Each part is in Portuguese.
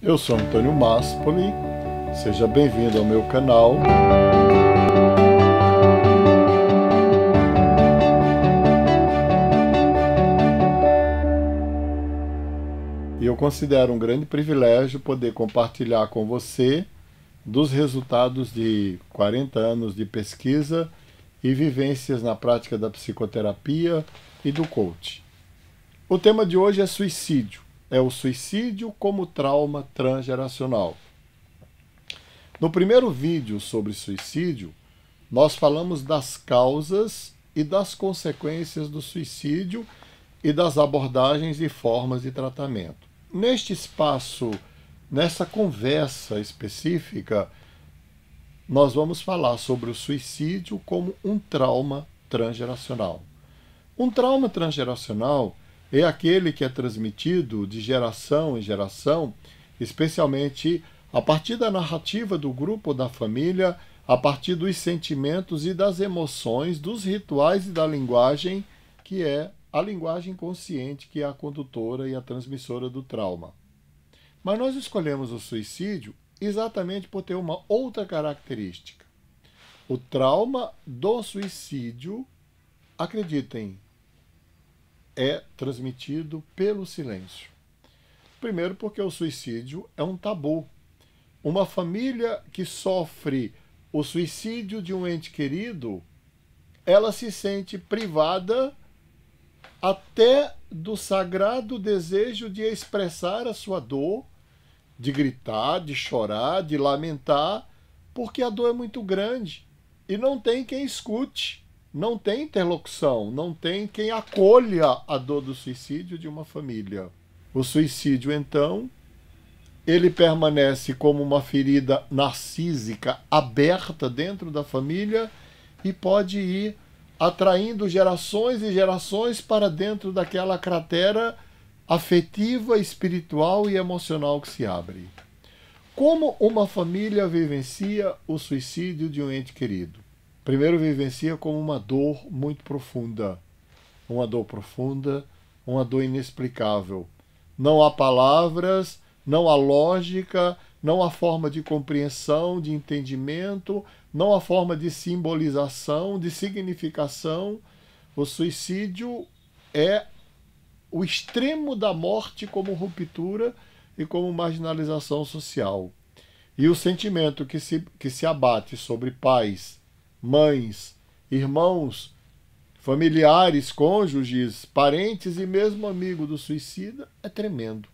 Eu sou Antônio Maspoli, seja bem-vindo ao meu canal. E eu considero um grande privilégio poder compartilhar com você dos resultados de 40 anos de pesquisa e vivências na prática da psicoterapia e do coaching. O tema de hoje é suicídio. É o suicídio como trauma transgeracional. No primeiro vídeo sobre suicídio, nós falamos das causas e das consequências do suicídio e das abordagens e formas de tratamento. Neste espaço, nessa conversa específica, nós vamos falar sobre o suicídio como um trauma transgeracional. Um trauma transgeracional é aquele que é transmitido de geração em geração, especialmente a partir da narrativa do grupo ou da família, a partir dos sentimentos e das emoções, dos rituais e da linguagem, que é a linguagem consciente, que é a condutora e a transmissora do trauma. Mas nós escolhemos o suicídio exatamente por ter uma outra característica. O trauma do suicídio, acreditem, é transmitido pelo silêncio. Primeiro porque o suicídio é um tabu. Uma família que sofre o suicídio de um ente querido, ela se sente privada até do sagrado desejo de expressar a sua dor, de gritar, de chorar, de lamentar, porque a dor é muito grande e não tem quem escute. Não tem interlocução, não tem quem acolha a dor do suicídio de uma família. O suicídio, então, ele permanece como uma ferida narcísica aberta dentro da família e pode ir atraindo gerações e gerações para dentro daquela cratera afetiva, espiritual e emocional que se abre. Como uma família vivencia o suicídio de um ente querido? Primeiro, vivencia como uma dor muito profunda. Uma dor profunda, uma dor inexplicável. Não há palavras, não há lógica, não há forma de compreensão, de entendimento, não há forma de simbolização, de significação. O suicídio é o extremo da morte como ruptura e como marginalização social. E o sentimento que se abate sobre pais, mães, irmãos, familiares, cônjuges, parentes e mesmo amigo do suicida é tremendo.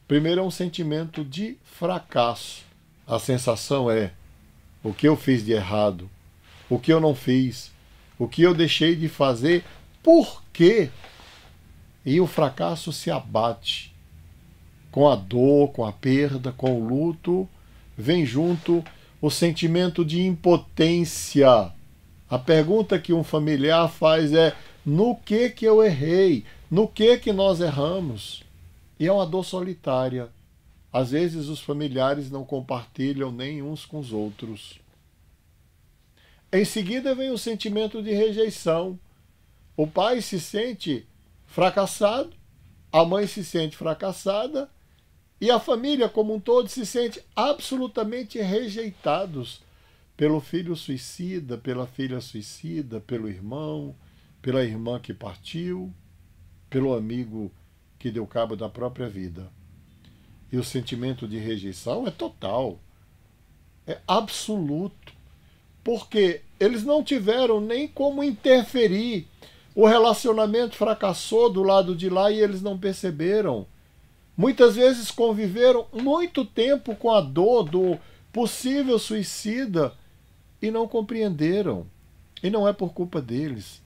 Primeiro é um sentimento de fracasso. A sensação é: o que eu fiz de errado? O que eu não fiz? O que eu deixei de fazer? Por quê? E o fracasso se abate. Com a dor, com a perda, com o luto, vem junto o sentimento de impotência. A pergunta que um familiar faz é: no que eu errei? No que nós erramos? E é uma dor solitária. Às vezes os familiares não compartilham nem uns com os outros. Em seguida vem o sentimento de rejeição. O pai se sente fracassado, a mãe se sente fracassada, e a família como um todo se sente absolutamente rejeitados pelo filho suicida, pela filha suicida, pelo irmão, pela irmã que partiu, pelo amigo que deu cabo da própria vida. E o sentimento de rejeição é total, é absoluto, porque eles não tiveram nem como interferir. O relacionamento fracassou do lado de lá e eles não perceberam. Muitas vezes conviveram muito tempo com a dor do possível suicida e não compreenderam. E não é por culpa deles.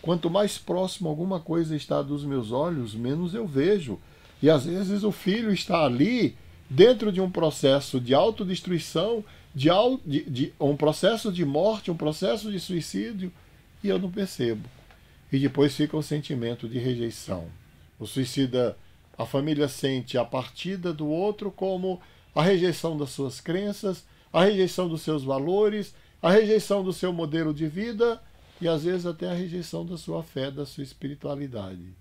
Quanto mais próximo alguma coisa está dos meus olhos, menos eu vejo. E às vezes o filho está ali, dentro de um processo de autodestruição, de um processo de morte, um processo de suicídio, e eu não percebo. E depois fica o sentimento de rejeição. O suicida, a família sente a partida do outro como a rejeição das suas crenças, a rejeição dos seus valores, a rejeição do seu modelo de vida e às vezes até a rejeição da sua fé, da sua espiritualidade.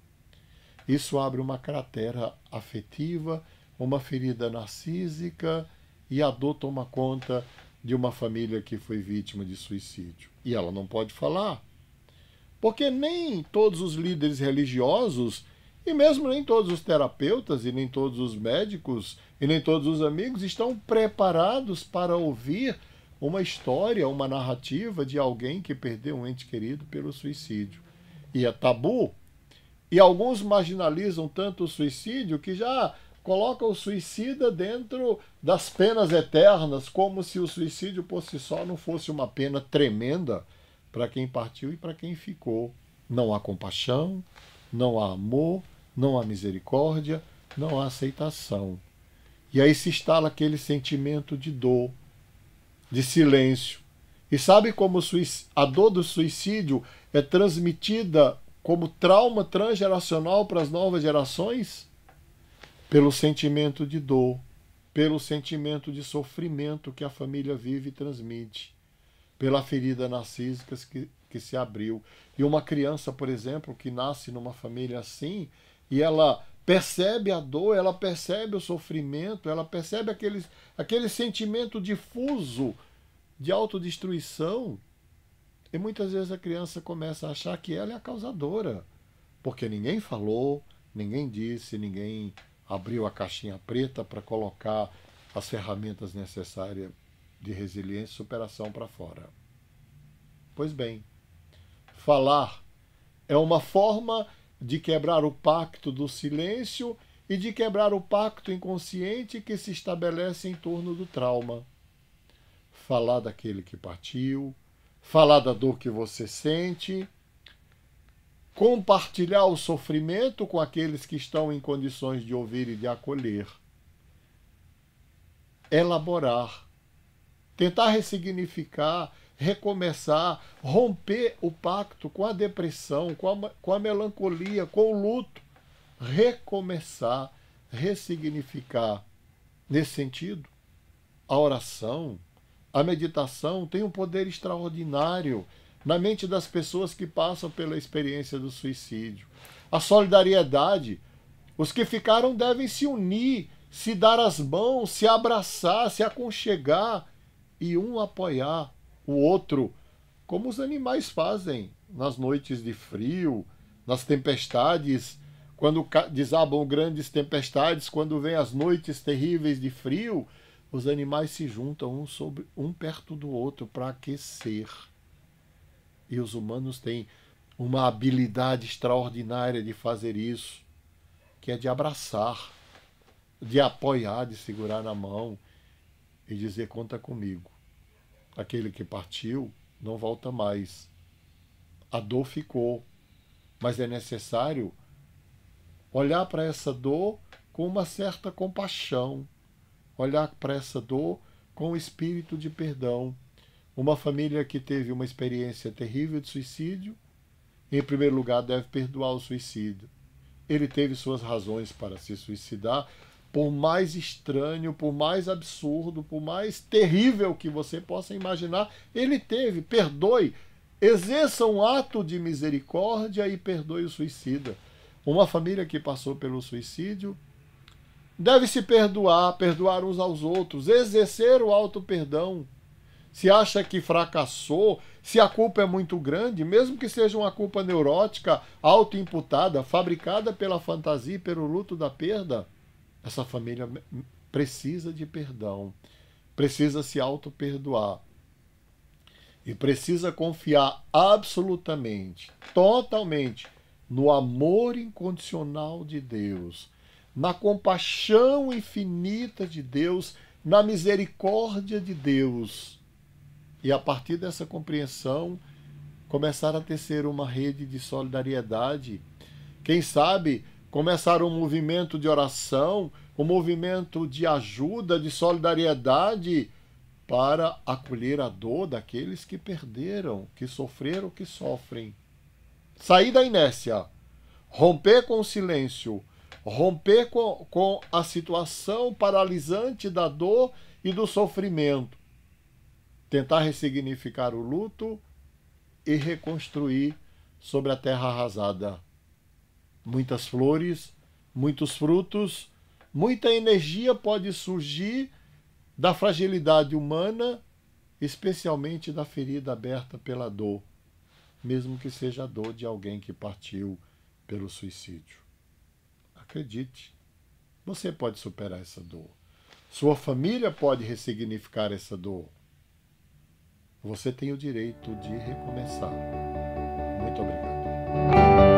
Isso abre uma cratera afetiva, uma ferida narcísica, e a dor toma conta de uma família que foi vítima de suicídio. E ela não pode falar, porque nem todos os líderes religiosos, e mesmo nem todos os terapeutas, e nem todos os médicos, e nem todos os amigos estão preparados para ouvir uma história, uma narrativa de alguém que perdeu um ente querido pelo suicídio. E é tabu. E alguns marginalizam tanto o suicídio que já colocam o suicida dentro das penas eternas, como se o suicídio por si só não fosse uma pena tremenda para quem partiu e para quem ficou. Não há compaixão, não há amor, não há misericórdia, não há aceitação. E aí se instala aquele sentimento de dor, de silêncio. E sabe como a dor do suicídio é transmitida como trauma transgeracional para as novas gerações? Pelo sentimento de dor, pelo sentimento de sofrimento que a família vive e transmite, pela ferida narcísica que se abriu. E uma criança, por exemplo, que nasce numa família assim, e ela percebe a dor, ela percebe o sofrimento, ela percebe aquele sentimento difuso de autodestruição, e muitas vezes a criança começa a achar que ela é a causadora, porque ninguém falou, ninguém disse, ninguém abriu a caixinha preta para colocar as ferramentas necessárias de resiliência e superação para fora. Pois bem, falar é uma forma de quebrar o pacto do silêncio e de quebrar o pacto inconsciente que se estabelece em torno do trauma. Falar daquele que partiu, falar da dor que você sente, compartilhar o sofrimento com aqueles que estão em condições de ouvir e de acolher, elaborar, tentar ressignificar, recomeçar, romper o pacto com a depressão, com a melancolia, com o luto, recomeçar, ressignificar. Nesse sentido, a oração, a meditação tem um poder extraordinário na mente das pessoas que passam pela experiência do suicídio. A solidariedade, os que ficaram devem se unir, se dar as mãos, se abraçar, se aconchegar e um apoiar o outro, como os animais fazem nas noites de frio, nas tempestades, quando desabam grandes tempestades, quando vêm as noites terríveis de frio, os animais se juntam um perto do outro para aquecer. E os humanos têm uma habilidade extraordinária de fazer isso, que é de abraçar, de apoiar, de segurar na mão e dizer: conta comigo. Aquele que partiu não volta mais. A dor ficou, mas é necessário olhar para essa dor com uma certa compaixão, olhar para essa dor com o espírito de perdão. Uma família que teve uma experiência terrível de suicídio, em primeiro lugar, deve perdoar o suicídio. Ele teve suas razões para se suicidar, por mais estranho, por mais absurdo, por mais terrível que você possa imaginar, ele teve. Perdoe, exerça um ato de misericórdia e perdoe o suicida. Uma família que passou pelo suicídio deve se perdoar, perdoar uns aos outros, exercer o auto-perdão. Se acha que fracassou, se a culpa é muito grande, mesmo que seja uma culpa neurótica, auto-imputada, fabricada pela fantasia e pelo luto da perda, essa família precisa de perdão, precisa se auto-perdoar e precisa confiar absolutamente, totalmente, no amor incondicional de Deus, na compaixão infinita de Deus, na misericórdia de Deus. E a partir dessa compreensão, começar a tecer uma rede de solidariedade. Quem sabe começar um movimento de oração, um movimento de ajuda, de solidariedade, para acolher a dor daqueles que perderam, que sofreram, que sofrem. Sair da inércia, romper com o silêncio, romper com a situação paralisante da dor e do sofrimento. Tentar ressignificar o luto e reconstruir sobre a terra arrasada. Muitas flores, muitos frutos, Muita energia pode surgir da fragilidade humana, especialmente da ferida aberta pela dor, mesmo que seja a dor de alguém que partiu pelo suicídio. Acredite, você pode superar essa dor. Sua família pode ressignificar essa dor. Você tem o direito de recomeçar. Muito obrigado.